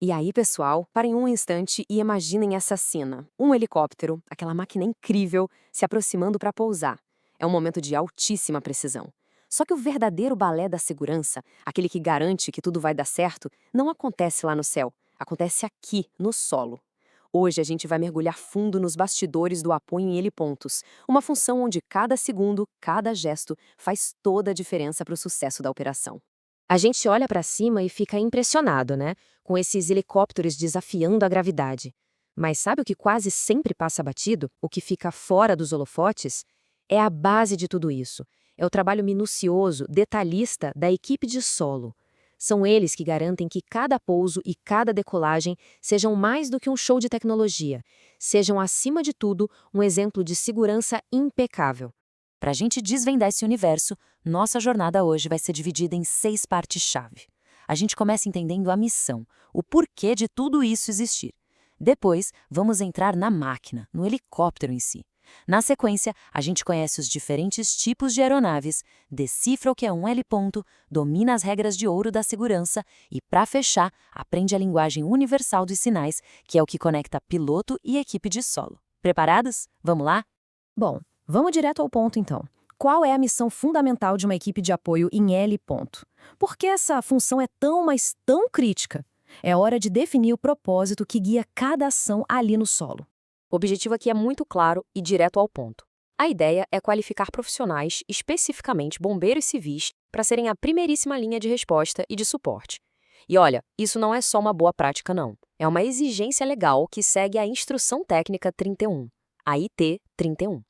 E aí, pessoal, parem um instante e imaginem essa cena. Um helicóptero, aquela máquina incrível, se aproximando para pousar. É um momento de altíssima precisão. Só que o verdadeiro balé da segurança, aquele que garante que tudo vai dar certo, não acontece lá no céu. Acontece aqui, no solo. Hoje a gente vai mergulhar fundo nos bastidores do apoio em helipontos, uma função onde cada segundo, cada gesto faz toda a diferença para o sucesso da operação. A gente olha para cima e fica impressionado, né? Com esses helicópteros desafiando a gravidade. Mas sabe o que quase sempre passa batido? O que fica fora dos holofotes? É a base de tudo isso. É o trabalho minucioso, detalhista da equipe de solo. São eles que garantem que cada pouso e cada decolagem sejam mais do que um show de tecnologia, sejam, acima de tudo, um exemplo de segurança impecável. Para a gente desvendar esse universo, nossa jornada hoje vai ser dividida em 6 partes-chave. A gente começa entendendo a missão, o porquê de tudo isso existir. Depois, vamos entrar na máquina, no helicóptero em si. Na sequência, a gente conhece os diferentes tipos de aeronaves, decifra o que é um heliponto, domina as regras de ouro da segurança e, para fechar, aprende a linguagem universal dos sinais, que é o que conecta piloto e equipe de solo. Preparados? Vamos lá? Bom, vamos direto ao ponto então. Qual é a missão fundamental de uma equipe de apoio em L ponto? Por que essa função é tão, mas tão crítica? É hora de definir o propósito que guia cada ação ali no solo. O objetivo aqui é muito claro e direto ao ponto. A ideia é qualificar profissionais, especificamente bombeiros civis, para serem a primeiríssima linha de resposta e de suporte. E olha, isso não é só uma boa prática, não. É uma exigência legal que segue a Instrução Técnica 31, a IT 31.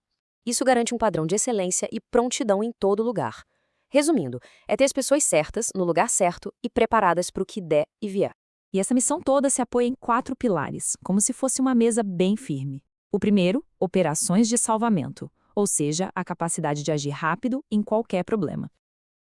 Isso garante um padrão de excelência e prontidão em todo lugar. Resumindo, é ter as pessoas certas, no lugar certo e preparadas para o que der e vier. E essa missão toda se apoia em 4 pilares, como se fosse uma mesa bem firme. O primeiro, operações de salvamento, ou seja, a capacidade de agir rápido em qualquer problema.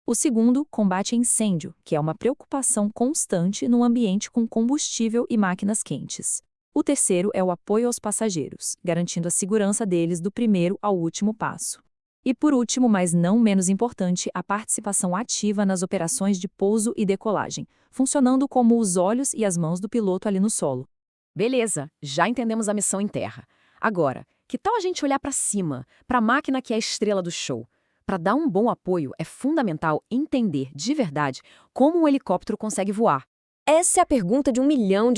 O segundo, combate a incêndio, que é uma preocupação constante num ambiente com combustível e máquinas quentes. O terceiro é o apoio aos passageiros, garantindo a segurança deles do primeiro ao último passo. E por último, mas não menos importante, a participação ativa nas operações de pouso e decolagem, funcionando como os olhos e as mãos do piloto ali no solo. Beleza, já entendemos a missão em terra. Agora, que tal a gente olhar para cima, para a máquina que é a estrela do show? Para dar um bom apoio, é fundamental entender, de verdade, como um helicóptero consegue voar. Essa é a pergunta de US$ 1 milhão,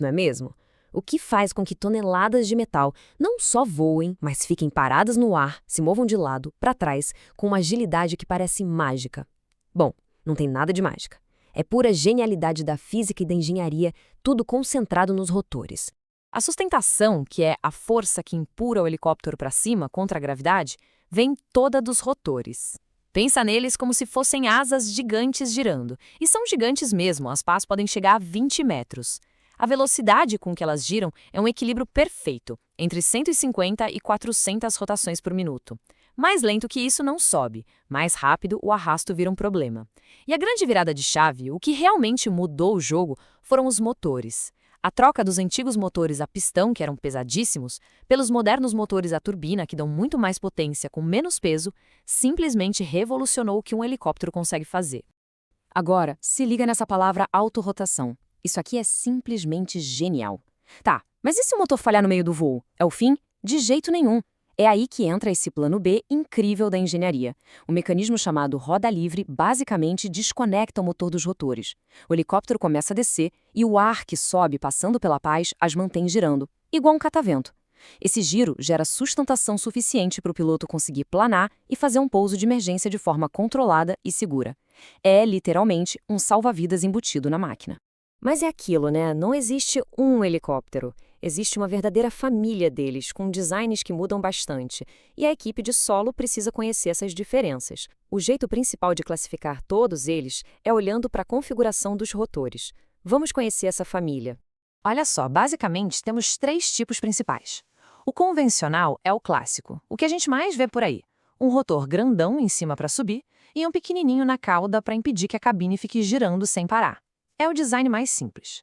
não é mesmo? O que faz com que toneladas de metal não só voem, mas fiquem paradas no ar, se movam de lado, para trás, com uma agilidade que parece mágica? Bom, não tem nada de mágica. É pura genialidade da física e da engenharia, tudo concentrado nos rotores. A sustentação, que é a força que empurra o helicóptero para cima contra a gravidade, vem toda dos rotores. Pensa neles como se fossem asas gigantes girando. E são gigantes mesmo, as pás podem chegar a 20 metros. A velocidade com que elas giram é um equilíbrio perfeito, entre 150 e 400 rotações por minuto. Mais lento que isso não sobe, mais rápido o arrasto vira um problema. E a grande virada de chave, o que realmente mudou o jogo, foram os motores. A troca dos antigos motores a pistão, que eram pesadíssimos, pelos modernos motores a turbina, que dão muito mais potência com menos peso, simplesmente revolucionou o que um helicóptero consegue fazer. Agora, se liga nessa palavra autorrotação. Isso aqui é simplesmente genial. Tá, mas e se o motor falhar no meio do voo? É o fim? De jeito nenhum. É aí que entra esse plano B incrível da engenharia. O mecanismo chamado roda livre basicamente desconecta o motor dos rotores. O helicóptero começa a descer e o ar que sobe passando pela paz as mantém girando, igual um catavento. Esse giro gera sustentação suficiente para o piloto conseguir planar e fazer um pouso de emergência de forma controlada e segura. É, literalmente, um salva-vidas embutido na máquina. Mas é aquilo, né? Não existe um helicóptero. Existe uma verdadeira família deles, com designs que mudam bastante. E a equipe de solo precisa conhecer essas diferenças. O jeito principal de classificar todos eles é olhando para a configuração dos rotores. Vamos conhecer essa família. Olha só, basicamente temos 3 tipos principais. O convencional é o clássico, o que a gente mais vê por aí. Um rotor grandão em cima para subir e um pequenininho na cauda para impedir que a cabine fique girando sem parar. É o design mais simples.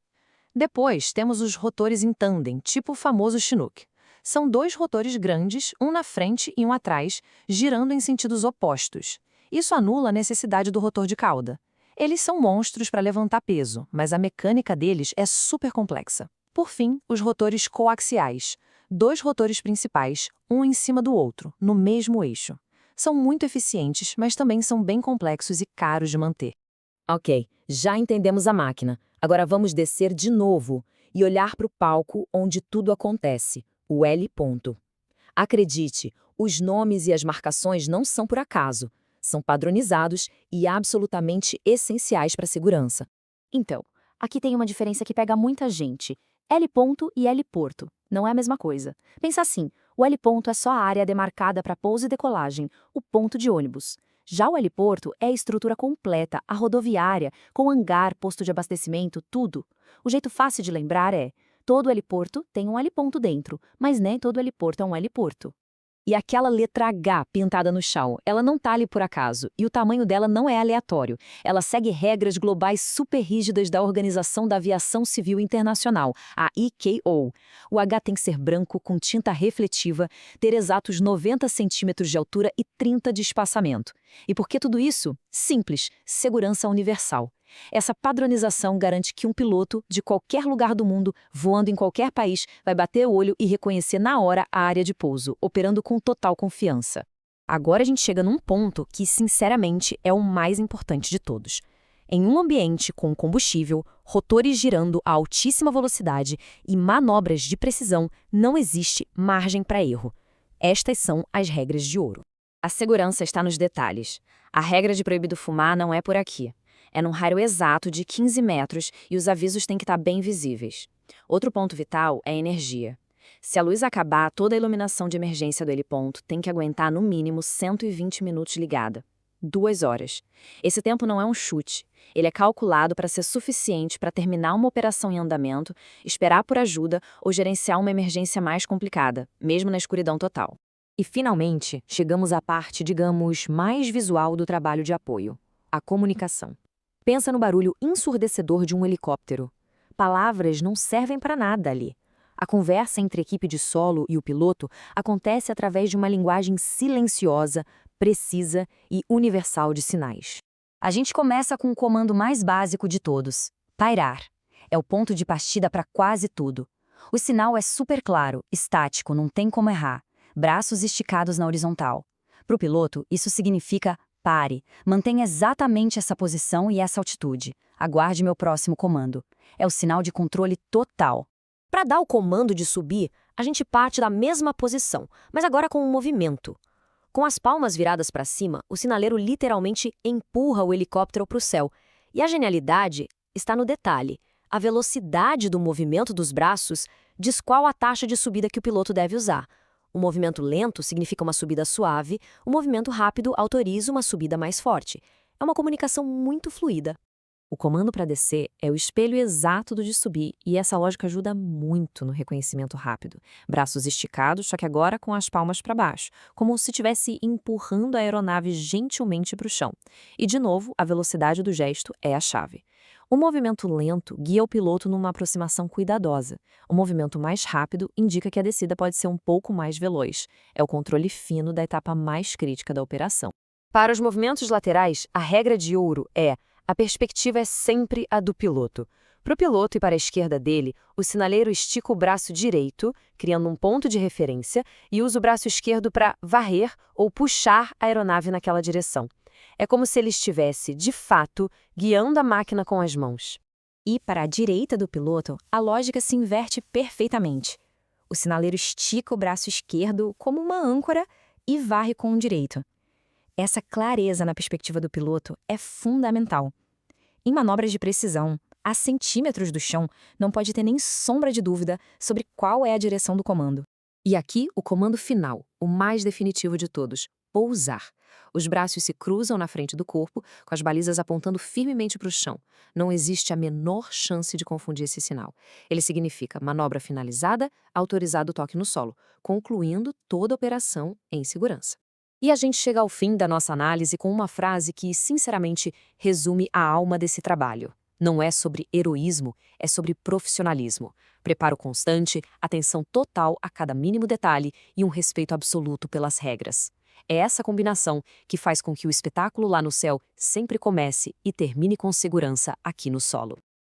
Depois, temos os rotores em tandem, tipo o famoso Chinook. São 2 rotores grandes, um na frente e um atrás, girando em sentidos opostos. Isso anula a necessidade do rotor de cauda. Eles são monstros para levantar peso, mas a mecânica deles é super complexa. Por fim, os rotores coaxiais. 2 rotores principais, um em cima do outro, no mesmo eixo. São muito eficientes, mas também são bem complexos e caros de manter. Ok, já entendemos a máquina. Agora vamos descer de novo e olhar para o palco onde tudo acontece, o L ponto. Acredite, os nomes e as marcações não são por acaso. São padronizados e absolutamente essenciais para a segurança. Então, aqui tem uma diferença que pega muita gente. L ponto e L porto. Não é a mesma coisa. Pensa assim, o L ponto é só a área demarcada para pouso e decolagem, o ponto de ônibus. Já o heliporto é a estrutura completa, a rodoviária, com hangar, posto de abastecimento, tudo. O jeito fácil de lembrar é, todo heliporto tem um heliponto dentro, mas nem todo heliporto é um heliporto. E aquela letra H pintada no chão, ela não tá ali por acaso, e o tamanho dela não é aleatório. Ela segue regras globais super rígidas da Organização da Aviação Civil Internacional, a ICAO. O H tem que ser branco, com tinta refletiva, ter exatos 90 centímetros de altura e 30 de espaçamento. E por que tudo isso? Simples, segurança universal. Essa padronização garante que um piloto, de qualquer lugar do mundo, voando em qualquer país, vai bater o olho e reconhecer na hora a área de pouso, operando com total confiança. Agora a gente chega num ponto que, sinceramente, é o mais importante de todos. Em um ambiente com combustível, rotores girando a altíssima velocidade e manobras de precisão, não existe margem para erro. Estas são as regras de ouro. A segurança está nos detalhes. A regra de proibido fumar não é por aqui. É num raio exato de 15 metros e os avisos têm que estar bem visíveis. Outro ponto vital é a energia. Se a luz acabar, toda a iluminação de emergência do heliponto tem que aguentar no mínimo 120 minutos ligada. 2 horas. Esse tempo não é um chute. Ele é calculado para ser suficiente para terminar uma operação em andamento, esperar por ajuda ou gerenciar uma emergência mais complicada, mesmo na escuridão total. E, finalmente, chegamos à parte, digamos, mais visual do trabalho de apoio: a comunicação. Pensa no barulho ensurdecedor de um helicóptero. Palavras não servem para nada ali. A conversa entre a equipe de solo e o piloto acontece através de uma linguagem silenciosa, precisa e universal de sinais. A gente começa com o comando mais básico de todos: pairar. É o ponto de partida para quase tudo. O sinal é super claro, estático, não tem como errar. Braços esticados na horizontal. Para o piloto, isso significa: pare, mantenha exatamente essa posição e essa altitude. Aguarde meu próximo comando. É o sinal de controle total. Para dar o comando de subir, a gente parte da mesma posição, mas agora com um movimento. Com as palmas viradas para cima, o sinaleiro literalmente empurra o helicóptero para o céu. E a genialidade está no detalhe. A velocidade do movimento dos braços diz qual a taxa de subida que o piloto deve usar. O movimento lento significa uma subida suave, o movimento rápido autoriza uma subida mais forte. É uma comunicação muito fluida. O comando para descer é o espelho exato do de subir, e essa lógica ajuda muito no reconhecimento rápido. Braços esticados, só que agora com as palmas para baixo, como se estivesse empurrando a aeronave gentilmente para o chão. E, de novo, a velocidade do gesto é a chave. O movimento lento guia o piloto numa aproximação cuidadosa. O movimento mais rápido indica que a descida pode ser um pouco mais veloz. É o controle fino da etapa mais crítica da operação. Para os movimentos laterais, a regra de ouro é: a perspectiva é sempre a do piloto. Para o piloto e para a esquerda dele, o sinaleiro estica o braço direito, criando um ponto de referência, e usa o braço esquerdo para varrer ou puxar a aeronave naquela direção. É como se ele estivesse, de fato, guiando a máquina com as mãos. E para a direita do piloto, a lógica se inverte perfeitamente. O sinaleiro estica o braço esquerdo como uma âncora e varre com o direito. Essa clareza na perspectiva do piloto é fundamental. Em manobras de precisão, a centímetros do chão, não pode ter nem sombra de dúvida sobre qual é a direção do comando. E aqui o comando final, o mais definitivo de todos: pousar. Os braços se cruzam na frente do corpo, com as balizas apontando firmemente para o chão. Não existe a menor chance de confundir esse sinal. Ele significa manobra finalizada, autorizado o toque no solo, concluindo toda a operação em segurança. E a gente chega ao fim da nossa análise com uma frase que, sinceramente, resume a alma desse trabalho. Não é sobre heroísmo, é sobre profissionalismo. Preparo constante, atenção total a cada mínimo detalhe e um respeito absoluto pelas regras. É essa combinação que faz com que o espetáculo lá no céu sempre comece e termine com segurança aqui no solo.